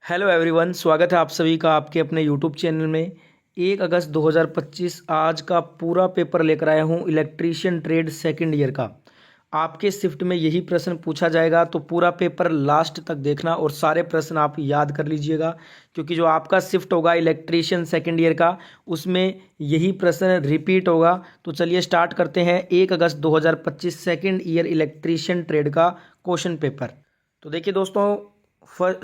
Hello everyone, स्वागत है आप सभी का आपके अपने यूट्यूब चैनल में। 1 अगस्त 2025 आज का पूरा पेपर लेकर आया हूँ इलेक्ट्रीशियन ट्रेड सेकंड ईयर का। आपके शिफ्ट में यही प्रश्न पूछा जाएगा, तो पूरा पेपर लास्ट तक देखना और सारे प्रश्न आप याद कर लीजिएगा, क्योंकि जो आपका शिफ्ट होगा इलेक्ट्रीशियन सेकंड ईयर का उसमें यही प्रश्न रिपीट होगा। तो चलिए स्टार्ट करते हैं 1 अगस्त 2025 सेकंड ईयर इलेक्ट्रीशियन ट्रेड का क्वेश्चन पेपर। तो देखिए दोस्तों,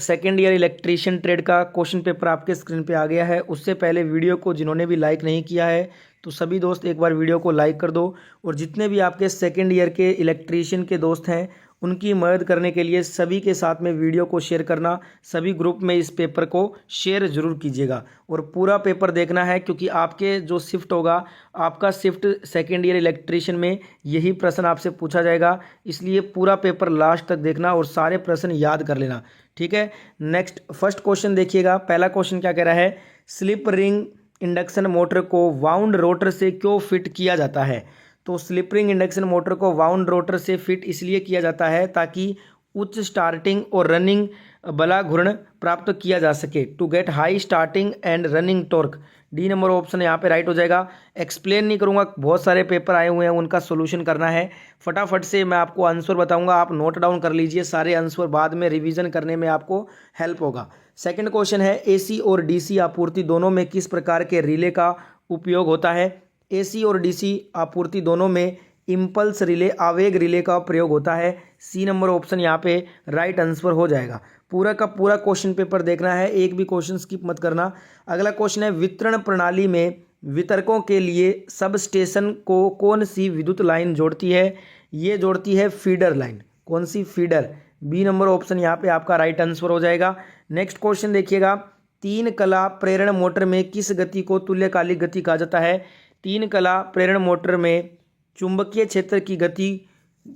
सेकेंड ईयर इलेक्ट्रीशियन ट्रेड का क्वेश्चन पेपर आपके स्क्रीन पे आ गया है। उससे पहले वीडियो को जिन्होंने भी लाइक नहीं किया है तो सभी दोस्त एक बार वीडियो को लाइक कर दो, और जितने भी आपके सेकेंड ईयर के इलेक्ट्रीशियन के दोस्त हैं उनकी मदद करने के लिए सभी के साथ में वीडियो को शेयर करना, सभी ग्रुप में इस पेपर को शेयर जरूर कीजिएगा और पूरा पेपर देखना है, क्योंकि आपके जो शिफ्ट होगा आपका शिफ्ट सेकेंड ईयर इलेक्ट्रीशियन में यही प्रश्न आपसे पूछा जाएगा। इसलिए पूरा पेपर लास्ट तक देखना और सारे प्रश्न याद कर लेना, ठीक है। नेक्स्ट फर्स्ट क्वेश्चन देखिएगा। पहला क्वेश्चन क्या कह रहा है, स्लिप रिंग इंडक्शन मोटर को वाउंड रोटर से क्यों फिट किया जाता है। तो स्लिप रिंग इंडक्शन मोटर को वाउंड रोटर से फिट इसलिए किया जाता है ताकि उच्च स्टार्टिंग और रनिंग बला घूर्ण प्राप्त किया जा सके, to get high starting and running torque. D number option यहाँ पे राइट हो जाएगा। एक्सप्लेन नहीं करूँगा, बहुत सारे पेपर आए हुए हैं उनका सोल्यूशन करना है। फटाफट से मैं आपको आंसर बताऊंगा, आप नोट डाउन कर लीजिए सारे आंसर, बाद में रिवीजन करने में आपको हेल्प होगा। सेकंड क्वेश्चन है, एसी और डीसी आपूर्ति दोनों में किस प्रकार के रिले का उपयोग होता है। एसी और डीसी आपूर्ति दोनों में इम्पल्स रिले आवेग रिले का प्रयोग होता है। सी नंबर ऑप्शन यहाँ पे राइट आंसर हो जाएगा। पूरा का पूरा क्वेश्चन पेपर देखना है, एक भी क्वेश्चन स्किप मत करना। अगला क्वेश्चन है, वितरण प्रणाली में वितरकों के लिए सब स्टेशन को कौन सी विद्युत लाइन जोड़ती है। ये जोड़ती है फीडर लाइन। कौन सी, फीडर। बी नंबर ऑप्शन यहाँ पे आपका राइट आंसर हो जाएगा। नेक्स्ट क्वेश्चन देखिएगा, तीन कला प्रेरण मोटर में किस गति को तुल्यकालिक गति कहा जाता है। तीन कला प्रेरण मोटर में चुंबकीय क्षेत्र की गति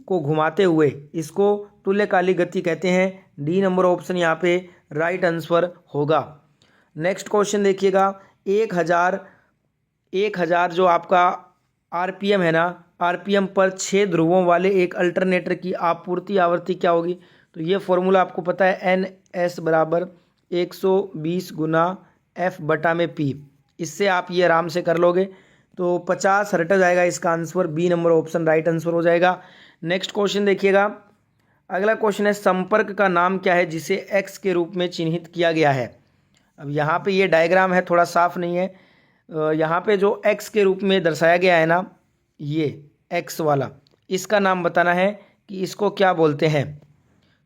को घुमाते हुए इसको तुल्यकालिक गति कहते हैं। डी नंबर ऑप्शन यहाँ पे राइट आंसर होगा। नेक्स्ट क्वेश्चन देखिएगा, 1000 जो आपका आरपीएम है ना, आरपीएम पर 6 ध्रुवों वाले एक अल्टरनेटर की आपूर्ति आवृत्ति क्या होगी। तो ये फॉर्मूला आपको पता है, एन एस बराबर 120 गुना एफ बटा में पी। इससे आप ये आराम से कर लोगे, तो 50 हट जाएगा इसका answer. B number option right answer हो जाएगा। नेक्स्ट क्वेश्चन देखिएगा। अगला क्वेश्चन है, संपर्क का नाम क्या है जिसे एक्स के रूप में चिन्हित किया गया है। अब यहाँ पे ये डायग्राम है, थोड़ा साफ नहीं है। यहाँ पे जो एक्स के रूप में दर्शाया गया है ना, ये एक्स वाला, इसका नाम बताना है कि इसको क्या बोलते हैं।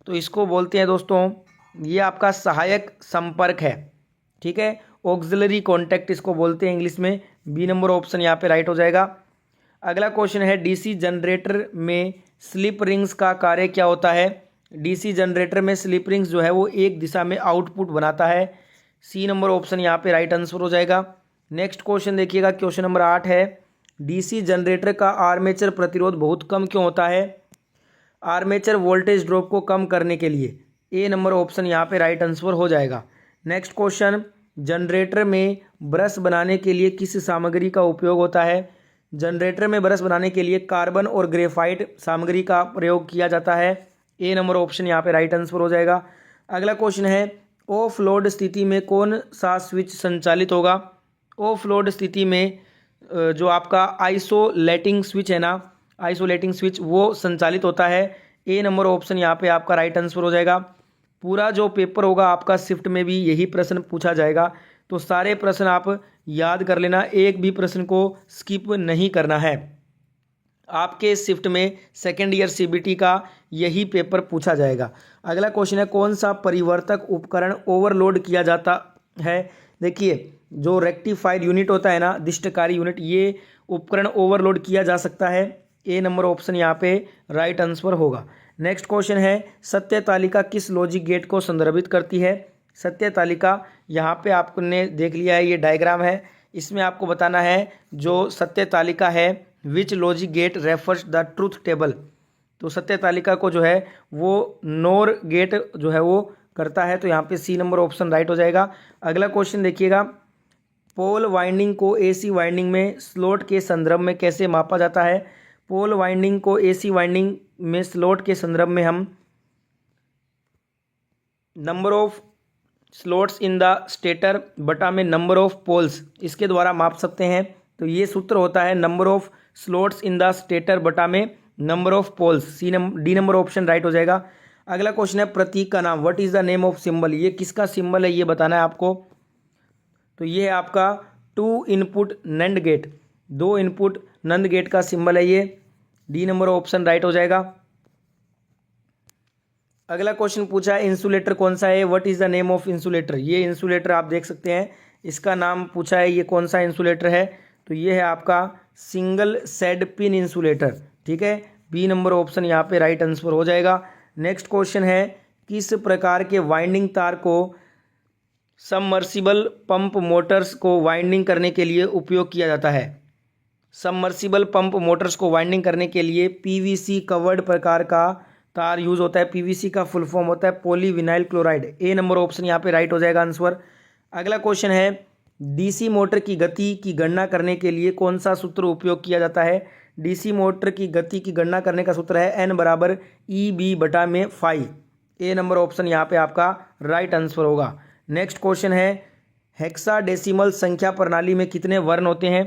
तो इसको बोलते हैं दोस्तों, ये आपका सहायक संपर्क है, ठीक है। ऑक्सिलरी कॉन्टैक्ट इसको बोलते हैं इंग्लिश में। बी नंबर ऑप्शन यहाँ पे राइट हो जाएगा। अगला क्वेश्चन है, डीसी जनरेटर में स्लिप रिंग्स का कार्य क्या होता है। डीसी जनरेटर में स्लिप रिंग्स जो है वो एक दिशा में आउटपुट बनाता है। सी नंबर ऑप्शन यहाँ पे राइट आंसर हो जाएगा। नेक्स्ट क्वेश्चन देखिएगा, क्वेश्चन नंबर 8 है, डीसी जनरेटर का आर्मेचर प्रतिरोध बहुत कम क्यों होता है। आर्मेचर वोल्टेज ड्रॉप को कम करने के लिए। ए नंबर ऑप्शन यहाँ पे राइट आंसर हो जाएगा। नेक्स्ट क्वेश्चन, जनरेटर में ब्रश बनाने के लिए किस सामग्री का उपयोग होता है। जनरेटर में ब्रश बनाने के लिए कार्बन और ग्रेफाइट सामग्री का प्रयोग किया जाता है। ए नंबर ऑप्शन यहाँ पे राइट आंसर हो जाएगा। अगला क्वेश्चन है, ऑफ लोड स्थिति में कौन सा स्विच संचालित होगा। ऑफ लोड स्थिति में जो आपका आइसोलेटिंग स्विच है ना, आइसोलेटिंग स्विच वो संचालित होता है। ए नंबर ऑप्शन यहाँ पे आपका राइट आंसर हो जाएगा। पूरा जो पेपर होगा आपका शिफ्ट में भी यही प्रश्न पूछा जाएगा, तो सारे प्रश्न आप याद कर लेना, एक भी प्रश्न को स्किप नहीं करना है। आपके शिफ्ट में सेकेंड ईयर सीबीटी का यही पेपर पूछा जाएगा। अगला क्वेश्चन है, कौन सा परिवर्तक उपकरण ओवरलोड किया जाता है। देखिए, जो रेक्टिफायर यूनिट होता है ना, दिष्टकारी यूनिट, ये उपकरण ओवरलोड किया जा सकता है। ए नंबर ऑप्शन यहाँ पे राइट आंसर होगा। नेक्स्ट क्वेश्चन है, सत्य तालिका किस लॉजिक गेट को संदर्भित करती है। सत्य तालिका यहाँ पे आपने देख लिया है, ये डायग्राम है, इसमें आपको बताना है जो सत्य तालिका है, which logic gate refers the truth table. तो सत्य तालिका को जो है वो नोर गेट जो है वो करता है, तो यहाँ पे सी नंबर ऑप्शन राइट हो जाएगा। अगला क्वेश्चन देखिएगा, पोल वाइंडिंग को एसी वाइंडिंग में स्लॉट के संदर्भ में कैसे मापा जाता है। पोल वाइंडिंग को एसी वाइंडिंग में स्लॉट के संदर्भ में हम number of slots in the stator बटा में नंबर ऑफ पोल्स, इसके द्वारा माप सकते हैं। तो ये सूत्र होता है number of slots in the stator बटा में number of poles. D number option right हो जाएगा। अगला क्वेश्चन है प्रतीक का नाम, what is the name of symbol, ये किसका सिंबल है ये बताना है आपको। तो ये है आपका 2 इनपुट नंद गेट, 2 इनपुट नंद गेट का सिंबल है ये। डी नंबर ऑप्शन राइट हो जाएगा। अगला क्वेश्चन पूछा है इंसुलेटर कौन सा है, what is the name of insulator, ये इंसुलेटर आप देख सकते हैं, इसका नाम पूछा है, ये कौन सा इंसुलेटर है। तो ये है आपका सिंगल सेड पिन इंसुलेटर, ठीक है। बी नंबर ऑप्शन यहाँ पे राइट आंसर हो जाएगा। नेक्स्ट क्वेश्चन है किस प्रकार के वाइंडिंग तार को सबमर्सिबल पंप मोटर्स को वाइंडिंग करने के लिए उपयोग किया जाता है। सबमर्सिबल पंप मोटर्स को वाइंडिंग करने के लिए पीवीसी कवर्ड प्रकार का तार यूज होता है। पीवीसी का फुल फॉर्म होता है पॉलीविनाइल क्लोराइड। ए नंबर ऑप्शन यहाँ पे राइट हो जाएगा आंसर। अगला क्वेश्चन है डीसी मोटर की गति की गणना करने के लिए कौन सा सूत्र उपयोग किया जाता है। डीसी मोटर की गति की गणना करने का सूत्र है एन बराबर ई बी बटा में फाई। ए नंबर ऑप्शन यहाँ पे आपका राइट आंसर होगा। नेक्स्ट क्वेश्चन है हेक्साडेसिमल संख्या प्रणाली में कितने वर्ण होते हैं।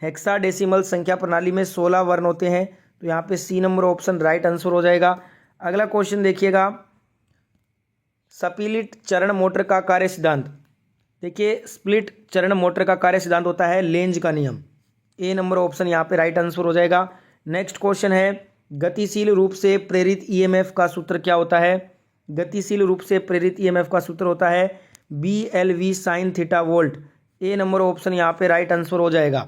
हेक्साडेसिमल संख्या प्रणाली में 16 वर्ण होते हैं। तो यहाँ पे C number option right answer हो जाएगा। अगला क्वेश्चन देखिएगा स्प्लिट चरण मोटर का कार्य सिद्धांत। देखिए स्प्लिट चरण मोटर का कार्य सिद्धांत होता है लेंज का नियम। ए नंबर ऑप्शन यहाँ पे राइट आंसर हो जाएगा। नेक्स्ट क्वेश्चन है गतिशील रूप से प्रेरित ईएमएफ का सूत्र क्या होता है। गतिशील रूप से प्रेरित ईएमएफ का सूत्र होता है BLV साइन थीटा वोल्ट। ए नंबर ऑप्शन यहाँ पे राइट आंसर हो जाएगा।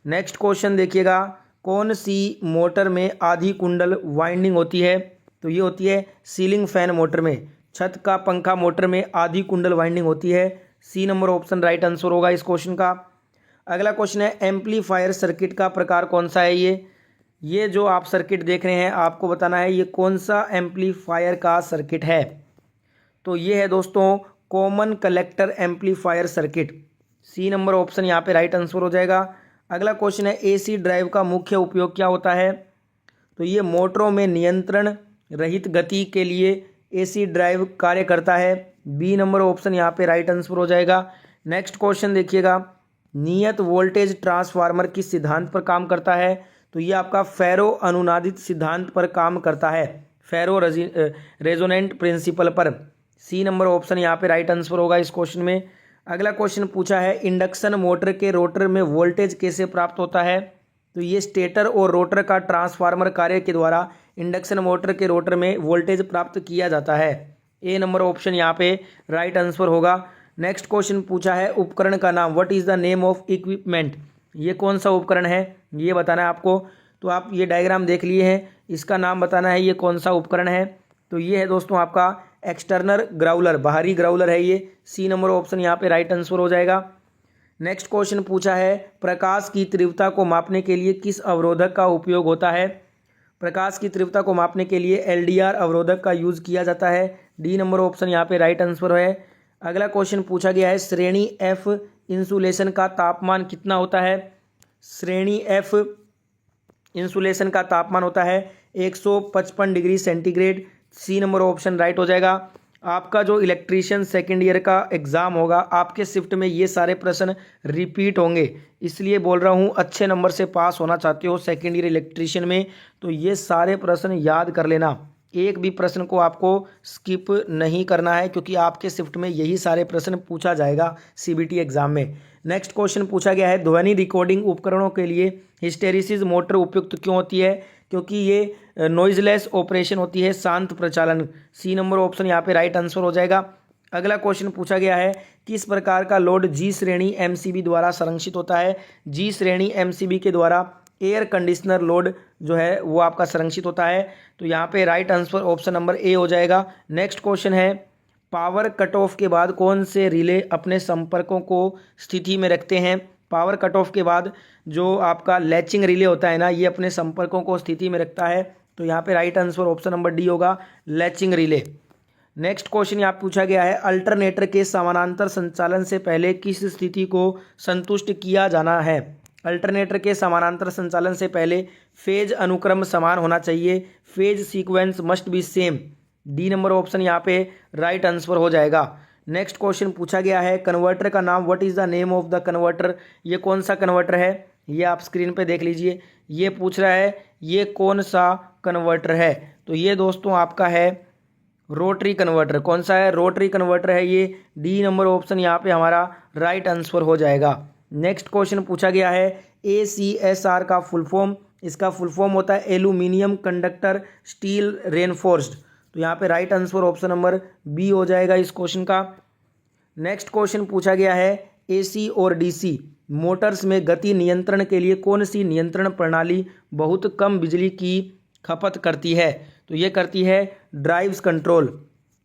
नेक्स्ट क्वेश्चन देखिएगा कौन सी मोटर में आधी कुंडल वाइंडिंग होती है। तो ये होती है सीलिंग फैन मोटर में। छत का पंखा मोटर में आधी कुंडल वाइंडिंग होती है। C number option right answer होगा इस क्वेश्चन का। अगला क्वेश्चन है एम्पलीफायर सर्किट का प्रकार कौन सा है। ये जो आप सर्किट देख रहे हैं आपको बताना है ये कौन सा एम्पलीफायर का सर्किट है। तो ये है दोस्तों common collector amplifier circuit. C number option यहाँ पे राइट आंसर हो जाएगा। अगला क्वेश्चन है एसी ड्राइव का मुख्य उपयोग क्या होता है। तो ये मोटरों में नियंत्रण रहित गति के लिए एसी ड्राइव कार्य करता है। बी नंबर ऑप्शन यहाँ पे राइट आंसर हो जाएगा। नेक्स्ट क्वेश्चन देखिएगा नियत वोल्टेज ट्रांसफार्मर किस सिद्धांत पर काम करता है। तो ये आपका फेरो अनुनादित सिद्धांत पर काम करता है, फेरो रेजोनेंट प्रिंसिपल पर। सी नंबर ऑप्शन यहाँ पे राइट आंसर होगा इस क्वेश्चन में। अगला क्वेश्चन पूछा है इंडक्शन मोटर के रोटर में वोल्टेज कैसे प्राप्त होता है। तो ये स्टेटर और रोटर का ट्रांसफार्मर कार्य के द्वारा इंडक्शन मोटर के रोटर में वोल्टेज प्राप्त किया जाता है। ए नंबर ऑप्शन यहाँ पे राइट आंसर होगा। नेक्स्ट क्वेश्चन पूछा है उपकरण का नाम, what is the name of equipment, ये कौन सा उपकरण है ये बताना है आपको। तो आप ये डायग्राम देख लिए हैं, इसका नाम बताना है ये कौन सा उपकरण है। तो ये है दोस्तों आपका एक्सटर्नल ग्राउलर, बाहरी ग्राउलर है ये। सी नंबर ऑप्शन यहाँ पे राइट आंसर हो जाएगा। नेक्स्ट क्वेश्चन पूछा है प्रकाश की तीव्रता को मापने के लिए किस अवरोधक का उपयोग होता है। प्रकाश की तीव्रता को मापने के लिए LDR अवरोधक का यूज किया जाता है। डी नंबर ऑप्शन यहाँ पे राइट आंसर है। अगला क्वेश्चन पूछा गया है श्रेणी F इंसुलेशन का तापमान कितना होता है। श्रेणी F इंसुलेशन का तापमान होता है 155 degree centigrade. C number option right हो जाएगा। आपका जो इलेक्ट्रीशियन सेकेंड ईयर का एग्ज़ाम होगा आपके शिफ्ट में ये सारे प्रश्न रिपीट होंगे, इसलिए बोल रहा हूँ अच्छे नंबर से पास होना चाहते हो सेकेंड ईयर इलेक्ट्रीशियन में तो ये सारे प्रश्न याद कर लेना। एक भी प्रश्न को आपको स्किप नहीं करना है क्योंकि आपके शिफ्ट में यही सारे प्रश्न पूछा जाएगा CBT एग्जाम में। नेक्स्ट क्वेश्चन पूछा गया है ध्वनि रिकॉर्डिंग उपकरणों के लिए हिस्टेरिसिस मोटर उपयुक्त क्यों होती है। क्योंकि ये नॉइजलेस ऑपरेशन होती है, शांत प्रचालन। सी नंबर ऑप्शन यहाँ पे राइट आंसर हो जाएगा। अगला क्वेश्चन पूछा गया है किस प्रकार का लोड G श्रेणी MCB द्वारा संरक्षित होता है। G श्रेणी MCB के द्वारा एयर कंडीशनर लोड जो है वो आपका संरक्षित होता है। तो यहाँ पे right answer option number A हो जाएगा। नेक्स्ट क्वेश्चन है पावर कट ऑफ के बाद कौन से रिले अपने संपर्कों को स्थिति में रखते हैं। पावर कट ऑफ के बाद जो आपका लैचिंग रिले होता है ना ये अपने संपर्कों को स्थिति में रखता है। तो यहाँ पे right answer option number D होगा, लैचिंग रिले। नेक्स्ट क्वेश्चन यहाँ पूछा गया है अल्टरनेटर के समानांतर संचालन से पहले किस स्थिति को संतुष्ट किया जाना है। अल्टरनेटर के समानांतर संचालन से पहले फेज अनुक्रम समान होना चाहिए, phase sequence must be same. D number option यहाँ पे राइट आंसर हो जाएगा। नेक्स्ट क्वेश्चन पूछा गया है कन्वर्टर का नाम, what is the name of the converter. ये कौन सा कन्वर्टर है, ये आप स्क्रीन पे देख लीजिए। ये पूछ रहा है ये कौन सा कन्वर्टर है, तो ये दोस्तों आपका है रोटरी कन्वर्टर। कौन सा है, रोटरी कन्वर्टर है ये। डी नंबर ऑप्शन यहाँ पे हमारा राइट आंसर हो जाएगा। नेक्स्ट क्वेश्चन पूछा गया है ACSR का फुल फॉर्म, इसका फुल फॉर्म होता है एल्यूमिनियम कंडक्टर स्टील रेनफोर्स्ड। तो यहाँ पे right answer option number B हो जाएगा इस क्वेश्चन का। नेक्स्ट क्वेश्चन पूछा गया है AC और DC मोटर्स में गति नियंत्रण के लिए कौन सी नियंत्रण प्रणाली बहुत कम बिजली की खपत करती है, तो ये करती है drives control.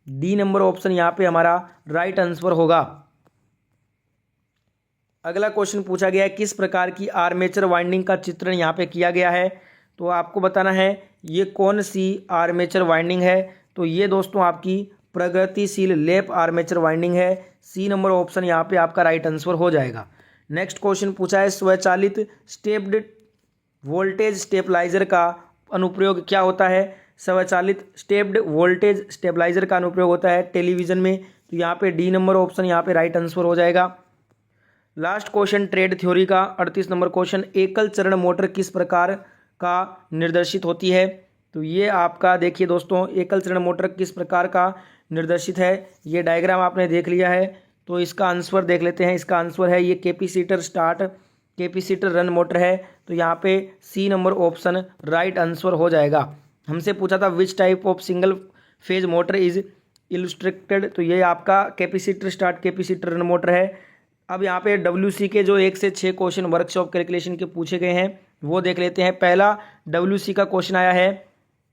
D number option यहाँ पे हमारा राइट आंसर होगा। अगला क्वेश्चन पूछा गया है किस प्रकार की आर्मेचर वाइंडिंग का चित्रण यहाँ पे किया गया है, तो आपको बताना है ये कौन सी आर्मेचर वाइंडिंग है। तो ये दोस्तों आपकी प्रगतिशील लैप आर्मेचर वाइंडिंग है। सी नंबर ऑप्शन यहाँ पे आपका राइट आंसर हो जाएगा। नेक्स्ट क्वेश्चन पूछा है स्वचालित स्टेप्ड वोल्टेज स्टेबलाइजर का अनुप्रयोग क्या होता है। स्वचालित स्टेप्ड वोल्टेज स्टेबलाइजर का अनुप्रयोग होता है टेलीविज़न में। तो यहाँ पे डी नंबर ऑप्शन यहाँ पे राइट आंसर हो जाएगा। लास्ट क्वेश्चन ट्रेड थ्योरी का 38 नंबर क्वेश्चन, एकल चरण मोटर किस प्रकार का निर्देशित होती है। तो ये आपका देखिए दोस्तों एकल चरण मोटर किस प्रकार का निर्देशित है, ये डायग्राम आपने देख लिया है। तो इसका आंसर देख लेते हैं। इसका आंसर है ये capacitor start capacitor run motor है। तो यहाँ पे C number option right answer हो जाएगा। हमसे पूछा था which type of single phase motor is illustrated, तो ये आपका capacitor start capacitor run motor है। अब यहाँ पे WC के जो 1 से 6 क्वेश्चन वर्कशॉप कैलकुलेशन के पूछे गए हैं वो देख लेते हैं। पहला WC का क्वेश्चन आया है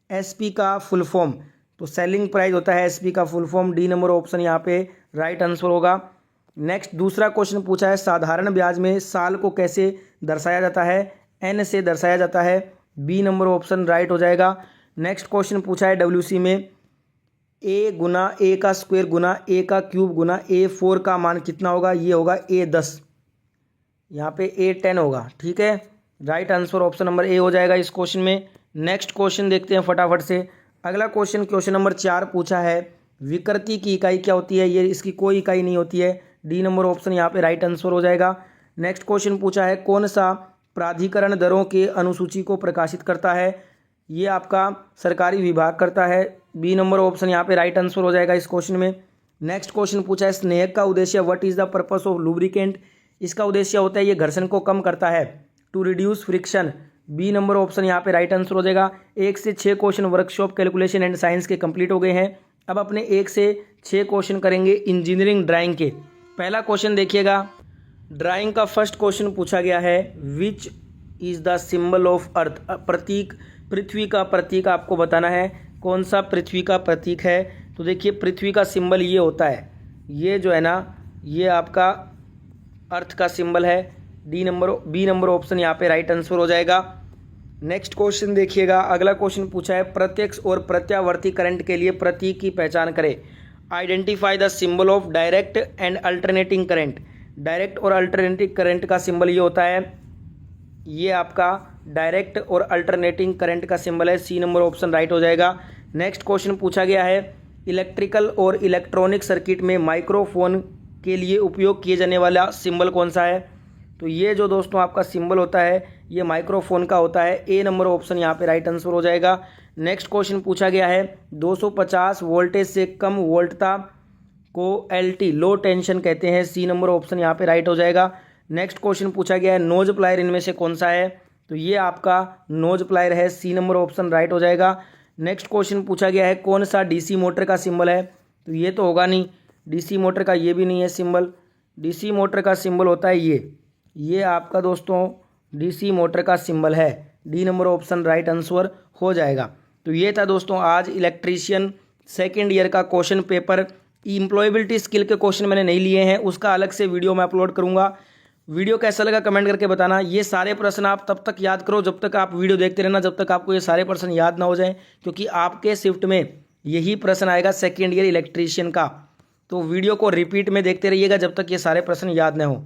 SP का फुल फॉर्म, तो सेलिंग प्राइस होता है SP का full form. D number option यहाँ पे राइट आंसर होगा। नेक्स्ट दूसरा क्वेश्चन पूछा है साधारण ब्याज में साल को कैसे दर्शाया जाता है, N से दर्शाया जाता है। बी नंबर ऑप्शन राइट हो जाएगा। नेक्स्ट क्वेश्चन पूछा है WC में A गुना A का स्क्वायर गुना A का क्यूब गुना A4 का मान कितना होगा, ये होगा A10, यहाँ पे A10 होगा। ठीक है, right answer option number A हो जाएगा इस क्वेश्चन में। नेक्स्ट क्वेश्चन देखते हैं फटाफट से। अगला क्वेश्चन नंबर 4 पूछा है विकृति की इकाई क्या होती है, ये इसकी कोई इकाई नहीं होती है। डी नंबर ऑप्शन यहाँ पे राइट आंसर हो जाएगा। नेक्स्ट क्वेश्चन पूछा है कौन सा प्राधिकरण दरों के अनुसूची को प्रकाशित करता है, ये आपका सरकारी विभाग करता है। बी नंबर ऑप्शन यहाँ पे राइट आंसर हो जाएगा इस क्वेश्चन में। नेक्स्ट क्वेश्चन पूछा है स्नेहक का उद्देश्य, what is the purpose of lubricant, इसका उद्देश्य होता है ये घर्षण को कम करता है, to reduce friction. B number option यहाँ पे राइट आंसर हो जाएगा। 1 से 6 question workshop calculation and science के कंप्लीट हो गए हैं। अब अपने 1 से 6 क्वेश्चन करेंगे इंजीनियरिंग ड्राइंग के। पहला क्वेश्चन देखिएगा, ड्राइंग का फर्स्ट क्वेश्चन पूछा गया है which is the symbol of earth, प्रतीक पृथ्वी का प्रतीक आपको बताना है कौन सा पृथ्वी का प्रतीक है। तो देखिए पृथ्वी का सिंबल ये होता है, ये जो है ना ये आपका अर्थ का सिंबल है। बी नंबर ऑप्शन यहाँ पे राइट आंसर हो जाएगा। नेक्स्ट क्वेश्चन देखिएगा, अगला क्वेश्चन पूछा है प्रत्यक्ष और प्रत्यावर्ती करंट के लिए प्रतीक की पहचान करें। Identify the symbol of direct and alternating current. Direct और अल्टरनेटिंग करंट का सिंबल ये होता है, ये आपका डायरेक्ट और अल्टरनेटिंग करंट का सिंबल है। सी नंबर ऑप्शन राइट हो जाएगा। नेक्स्ट क्वेश्चन पूछा गया है इलेक्ट्रिकल और इलेक्ट्रॉनिक सर्किट में माइक्रोफोन के लिए उपयोग किए जाने वाला सिंबल कौन सा है। तो ये जो दोस्तों आपका सिंबल होता है ये माइक्रोफोन का होता है। ए नंबर ऑप्शन यहाँ पे राइट आंसर हो जाएगा। नेक्स्ट क्वेश्चन पूछा गया है 250 वोल्टेज से कम वोल्टता को LT लो टेंशन कहते हैं। सी नंबर ऑप्शन यहाँ पे राइट हो जाएगा। नेक्स्ट क्वेश्चन पूछा गया है नोज प्लायर इनमें से कौन सा है, तो ये आपका नोज प्लायर है। सी नंबर ऑप्शन राइट हो जाएगा। नेक्स्ट क्वेश्चन पूछा गया है कौन सा DC मोटर का सिंबल है, तो ये तो होगा नहीं, DC मोटर का ये भी नहीं है सिंबल। DC मोटर का सिंबल होता है ये आपका दोस्तों DC मोटर का सिंबल है। D number option right answer हो जाएगा। तो ये था दोस्तों आज इलेक्ट्रीशियन सेकेंड ईयर का क्वेश्चन पेपर। एम्प्लॉयबिलिटी स्किल के क्वेश्चन मैंने नहीं लिए हैं, उसका अलग से वीडियो मैं अपलोड करूँगा। वीडियो कैसा लगा कमेंट करके बताना। ये सारे प्रश्न आप तब तक याद करो जब तक आप वीडियो देखते रहना, जब तक आपको ये सारे प्रश्न याद ना हो जाएं, क्योंकि आपके शिफ्ट में यही प्रश्न आएगा सेकेंड ईयर इलेक्ट्रीशियन का। तो वीडियो को रिपीट में देखते रहिएगा जब तक ये सारे प्रश्न याद ना हो।